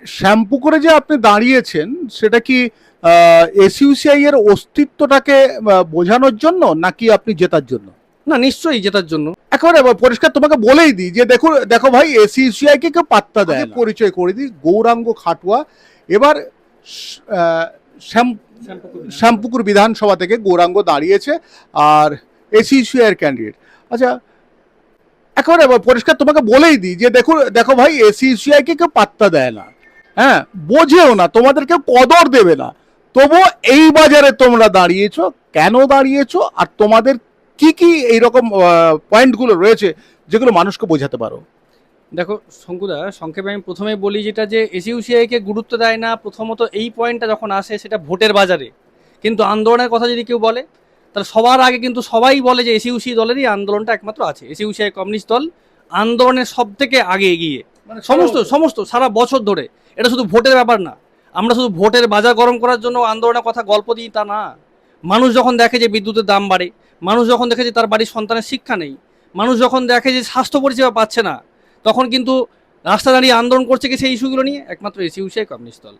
Shampoo করে যে আপনি দাঁড়িয়েছেন সেটা কি এসইউসিআই এর অস্তিত্বটাকে বোঝানোর জন্য নাকি আপনি জেতার জন্য? না, নিশ্চয়ই জেতার জন্য। একেবারে পরিষ্কার তোমাকে বলেই দিই যে দেখো দেখো ভাই, এসইউসিআই কে কেউ পাত্তা দেয় না। পরিচয় করে দিই, গৌরাঙ্গ খাটুয়া এবার আহ, শ্যাম- শ্যামপুকুর বিধানসভা থেকে গৌরাঙ্গ দাঁড়িয়েছে আর এসইউসিআই এর ক্যান্ডিডেট। আচ্ছা, একেবারে পরিষ্কার তোমাকে বলেই দিই যে দেখো দেখো ভাই, এসইউসিআই কে কেউ পাত্তা দেয় না, হ্যাঁ, বোঝেও না, তোমাদের কেউ কদর দেবে না। তবুও এই বাজারে তোমরা দাঁড়িয়েছো, কেন দাঁড়িয়েছো আর তোমাদের কি কি এইরকম পয়েন্টগুলো রয়েছে যেগুলো মানুষকে বোঝাতে পারো? দেখো শঙ্কুদা, সংক্ষেপে আমি প্রথমেই বলি যেটা যে এসইউসিআইকে গুরুত্ব দেয় না, প্রথমত এই পয়েন্টটা যখন আসে সেটা ভোটের বাজারে। কিন্তু আন্দোলনের কথা যদি কেউ বলে তাহলে সবার আগে কিন্তু সবাই বলে যে এসইউসি দলেরই আন্দোলনটা একমাত্র আছে। এসইউসিআই কমিউনিস্ট দল আন্দোলনের সব থেকে আগে এগিয়ে, মানে সমস্ত সমস্ত সারা বছর ধরে। এটা শুধু ভোটের ব্যাপার না, আমরা শুধু ভোটের বাজার গরম করার জন্য আন্দোলনের কথা গল্প দিই তা না। মানুষ যখন দেখে যে বিদ্যুতের দাম বাড়ে, মানুষ যখন দেখে যে তার বাড়ির সন্তানের শিক্ষা নেই, মানুষ যখন দেখে যে স্বাস্থ্য পরিষেবা পাচ্ছে না, তখন কিন্তু রাস্তা দাঁড়িয়ে আন্দোলন করছে কি সেই ইস্যুগুলো নিয়ে? একমাত্র এসইউসিআই কমিউনিস্ট দল।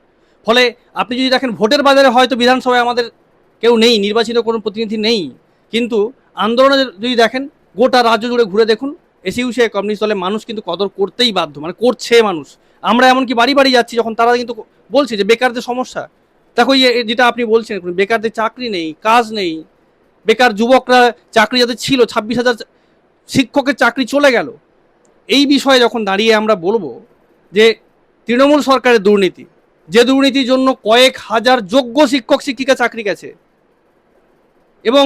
ফলে আপনি যদি দেখেন ভোটের বাজারে হয়তো বিধানসভায় আমাদের কেউ নেই, নির্বাচিত কোনো প্রতিনিধি নেই, কিন্তু আন্দোলনে যদি দেখেন গোটা রাজ্য জুড়ে ঘুরে দেখুন, এসইউসিআই কমিউনিস্ট দলে মানুষ কিন্তু কদর করতেই বাধ্য, মানে করছে মানুষ। আমরা এমনকি বাড়ি বাড়ি যাচ্ছি যখন, তারা কিন্তু বলছে যে বেকারদের সমস্যা দেখো, যেটা আপনি বলছেন, বেকারদের চাকরি নেই, কাজ নেই, বেকার যুবকরা চাকরি যাদের ছিল 26,000 শিক্ষকের চাকরি চলে গেল। এই বিষয়ে যখন দাঁড়িয়ে আমরা বলবো যে তৃণমূল সরকারের দুর্নীতি, যে দুর্নীতির জন্য কয়েক হাজার যোগ্য শিক্ষক শিক্ষিকা চাকরি গেছে, এবং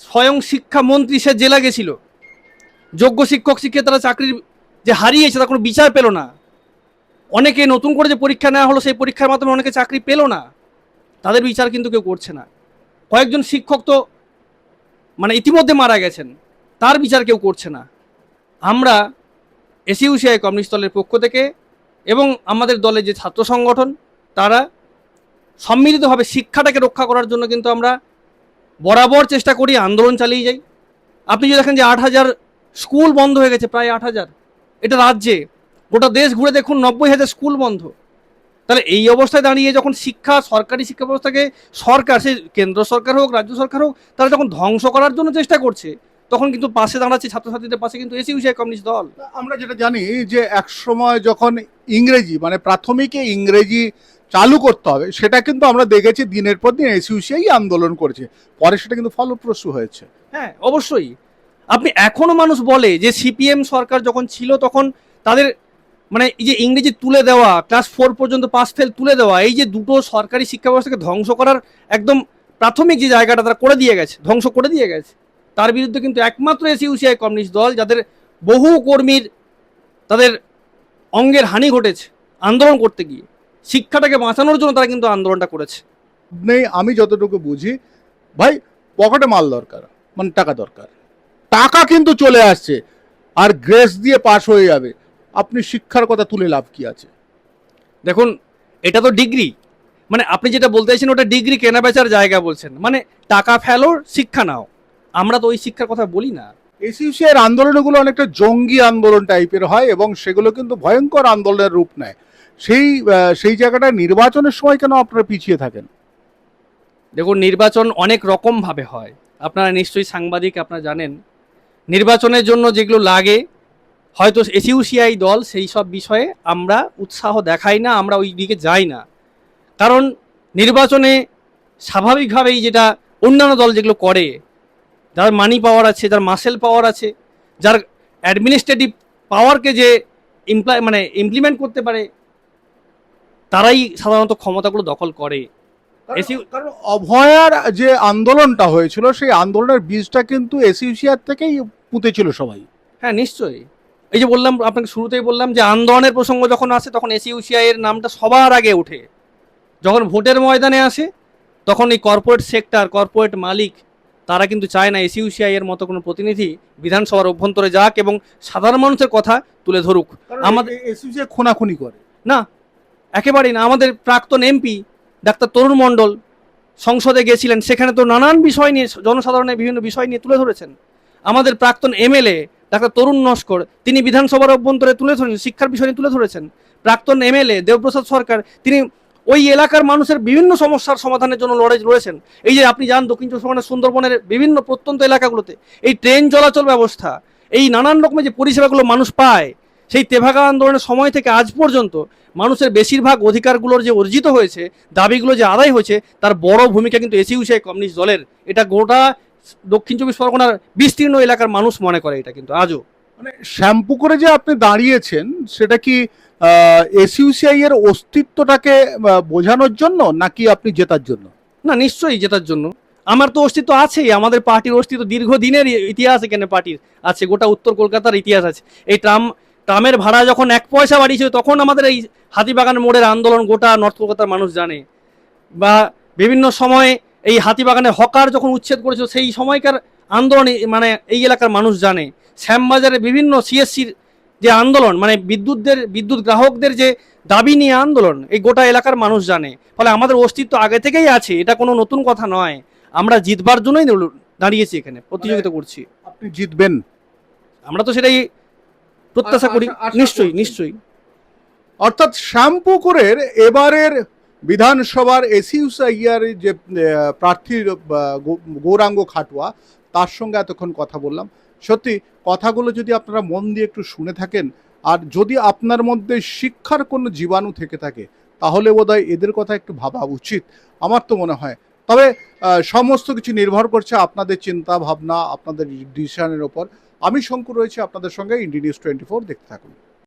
স্বয়ং শিক্ষামন্ত্রী সে জেলা গেছিল, যোগ্য শিক্ষক শিক্ষিকা তারা চাকরির যে হারিয়েছে তার কোনো বিচার পেল না। অনেকে নতুন করে যে পরীক্ষা নেওয়া হলো সেই পরীক্ষার মাধ্যমে অনেকে চাকরি পেল না, তাদের বিচার কিন্তু কেউ করছে না। কয়েকজন শিক্ষক তো মানে ইতিমধ্যে মারা গেছেন, তার বিচার কেউ করছে না। আমরা এসইউসিআই কমিউনিস্ট দলের পক্ষ থেকে এবং আমাদের দলের যে ছাত্র সংগঠন, তারা সম্মিলিতভাবে শিক্ষাটাকে রক্ষা করার জন্য কিন্তু আমরা বরাবর চেষ্টা করি, আন্দোলন চালিয়ে যাই। আপনি যদি দেখেন যে 8,000 স্কুল বন্ধ হয়ে গেছে, প্রায় 8,000, এটা রাজ্যে। গোটা দেশ ঘুরে দেখুন 90,000 স্কুল বন্ধ। তাহলে এই অবস্থায় দাঁড়িয়ে যখন শিক্ষা, সরকারি শিক্ষা ব্যবস্থাকে সরকার, সে কেন্দ্র সরকার হোক রাজ্য সরকার হোক, তারা যখন ধ্বংস করার জন্য চেষ্টা করছে, তখন কিন্তু পাশে দাঁড়াচ্ছে ছাত্রছাত্রীদের পাশে কিন্তু এসইউসিআই কমিউনিস্ট দল। আমরা যেটা জানি যে এক সময় যখন ইংরেজি মানে প্রাথমিকে ইংরেজি চালু করতে হবে, সেটা কিন্তু আমরা দেখেছি দিনের পর দিন এসইউসিআই আন্দোলন করেছে, পরে সেটা কিন্তু ফলপ্রসূ হয়েছে। হ্যাঁ, অবশ্যই। আপনি এখনো মানুষ বলে যে সিপিএম সরকার যখন ছিল তখন তাদের মানে এই যে ইংরেজি তুলে দেওয়া, ক্লাস 4 পর্যন্ত পাস ফেল তুলে দেওয়া, এই যে দুটো সরকারি শিক্ষা ব্যবস্থাকে ধ্বংস করার একদম প্রাথমিক যে জায়গাটা তারা করে দিয়ে গেছে, ধ্বংস করে দিয়ে গেছে, তার বিরুদ্ধে কিন্তু একমাত্র এসইউসিআই কমিউনিস্ট দল, যাদের বহু কর্মীর তাদের অঙ্গের হানি ঘটেছে আন্দোলন করতে গিয়ে, শিক্ষাটাকে বাঁচানোর জন্য তারা কিন্তু আন্দোলনটা করেছে। নেই, আমি যতটুকু বুঝি ভাই, পকেটে মাল দরকার, মানে টাকা দরকার, টাকা কিন্তু চলে আসছে আর গ্রেস দিয়ে পাশ হয়ে যাবে। আপনি শিক্ষার কথা তুলে লাভ কি আছে? দেখুন, এটা তো ডিগ্রি, মানে আপনি যেটা বলতে চাইছেন ওটা ডিগ্রি কেনা বেচার জায়গা বলছেন, মানে টাকা ফেলো শিক্ষা নাও। আমরা তো ওই শিক্ষার কথা বলি না। এসইউসিআই আন্দোলনগুলো অনেকটা জঙ্গি আন্দোলন টাইপের হয় এবং সেগুলো কিন্তু ভয়ঙ্কর আন্দোলনের রূপ নেয়। সেই জায়গাটা নির্বাচনের সময় কেন আপনারা পিছিয়ে থাকেন? দেখুন, নির্বাচন অনেক রকমভাবে হয়, আপনারা নিশ্চয়ই সাংবাদিক, আপনারা জানেন। নির্বাচনের জন্য যেগুলো লাগে, হয়তো এসইউসিআই দল সেই সব বিষয়ে আমরা উৎসাহ দেখাই না, আমরা ওই দিকে যাই না। কারণ নির্বাচনে স্বাভাবিকভাবেই যেটা অন্যান্য দল যেগুলো করে, যার মানি পাওয়ার আছে, যার মাসেল পাওয়ার আছে, যার অ্যাডমিনিস্ট্রেটিভ পাওয়ারকে যে ইমপ্লিমেন্ট করতে পারে, তারাই সাধারণত ক্ষমতাগুলো দখল করে। কারণ অভয়ার যে আন্দোলনটা হয়েছিল সেই আন্দোলনের বীজটা কিন্তু এসইউসিআর থেকেই পুঁতেছিল সবাই। হ্যাঁ, নিশ্চয়ই। এই যে বললাম আপনাকে, শুরুতেই বললাম যে আন্দোলনের প্রসঙ্গ যখন আসে তখন এসইউসিআই এর নামটা সবার আগে ওঠে। যখন ভোটের ময়দানে আসে তখন এই কর্পোরেট সেক্টর, কর্পোরেট মালিক, তারা কিন্তু চায় না এসইউসিআই এর মতো কোনো প্রতিনিধি বিধানসভার অভ্যন্তরে যাক এবং সাধারণ মানুষের কথা তুলে ধরুক। আমাদের এসইউসিআই খুনাখুনি করে না, একেবারেই না। আমাদের প্রাক্তন এমপি ডাক্তার তরুণ মণ্ডল সংসদে গেছিলেন, সেখানে তো নানান বিষয় নিয়ে, জনসাধারণের বিভিন্ন বিষয় নিয়ে তুলে ধরেছেন। আমাদের প্রাক্তন এমএলএ ডাক্তার তরুণ নস্কর, তিনি বিধানসভার অভ্যন্তরে তুলে ধরেছেন, শিক্ষার বিষয় নিয়ে তুলে ধরেছেন। প্রাক্তন এমএলএ দেবপ্রসাদ সরকার, তিনি ওই এলাকার মানুষের বিভিন্ন সমস্যার সমাধানের জন্য লড়েছেন। এই যে আপনি যান দক্ষিণ চব্বিশ পরগনার সুন্দরবনের বিভিন্ন প্রত্যন্ত এলাকাগুলোতে, এই ট্রেন চলাচল ব্যবস্থা, এই নানান রকমের যে পরিষেবাগুলো মানুষ পায়, সেই তেভাগা আন্দোলনের সময় থেকে আজ পর্যন্ত মানুষের বেশিরভাগ অধিকারগুলোর যে অর্জিত হয়েছে, দাবিগুলো যে আদায় হয়েছে, তার বড় ভূমিকা কিন্তু এসইউসিআই কমিউনিস্ট দলের। এটা গোটা দক্ষিণ চব্বিশ পরগনার বিস্তীর্ণ এলাকার মানুষ মনে করে এটা কিন্তু আজও। মানে শ্যাম্পু করে যে আপনি দাঁড়িয়েছেন, সেটা কি এসইউসিআই এর অস্তিত্বটাকে বোঝানোর জন্য, নাকি আপনি জেতার জন্য? না, নিশ্চয়ই জেতার জন্য। আমার তো অস্তিত্ব আছেই, আমাদের পার্টির অস্তিত্ব দীর্ঘদিনের ইতিহাস এখানে পার্টির আছে, গোটা উত্তর কলকাতার ইতিহাস আছে। এই ট্রামের ভাড়া যখন 1 পয়সা বাড়িয়েছিল, তখন আমাদের এই হাতিবাগান মোড়ের আন্দোলন গোটা নর্থ কলকাতার মানুষ জানে। বা বিভিন্ন সময় এই হাতিবাগানের হকার যখন উচ্ছেদ করেছিল, সেই সময়কার আন্দোলন মানে এই এলাকার মানুষ জানে। শ্যামবাজারে বিভিন্ন সিএসসির যে আন্দোলন, মানে বিদ্যুৎ গ্রাহকদের যে দাবি নিয়ে আন্দোলন, এই গোটা এলাকার মানুষ জানে। ফলে আমাদের অস্তিত্ব আগে থেকেই আছে, এটা কোনো নতুন কথা নয়। আমরা জিতবার জন্যই দাঁড়িয়েছি, এখানে প্রতিযোগিতা করছি। আপনি জিতবেন? আমরা তো সেটাই প্রত্যাশা করি। নিশ্চয়ই নিশ্চয়ই। অর্থাৎ শ্যামপুকুরের এবারের বিধানসভার এসইউসিআইয়ের যে প্রার্থী গৌরাঙ্গ খাটুয়া, তার সঙ্গে এতক্ষণ কথা বললাম। সত্যি কথাগুলো যদি আপনারা মন দিয়ে একটু শুনে থাকেন, আর যদি আপনার মধ্যে শিক্ষার কোনো জীবাণু থেকে থাকে, তাহলে বোধহয় এদের কথা একটু ভাবা উচিত, আমার তো মনে হয়। তবে সমস্ত কিছু নির্ভর করছে আপনাদের চিন্তা ভাবনা, আপনাদের ডিসিশনের ওপর। আমি শঙ্কর রয়েছে আপনাদের সঙ্গে, ইন্ডিয়া নিউজ 24 দেখতে থাকুন।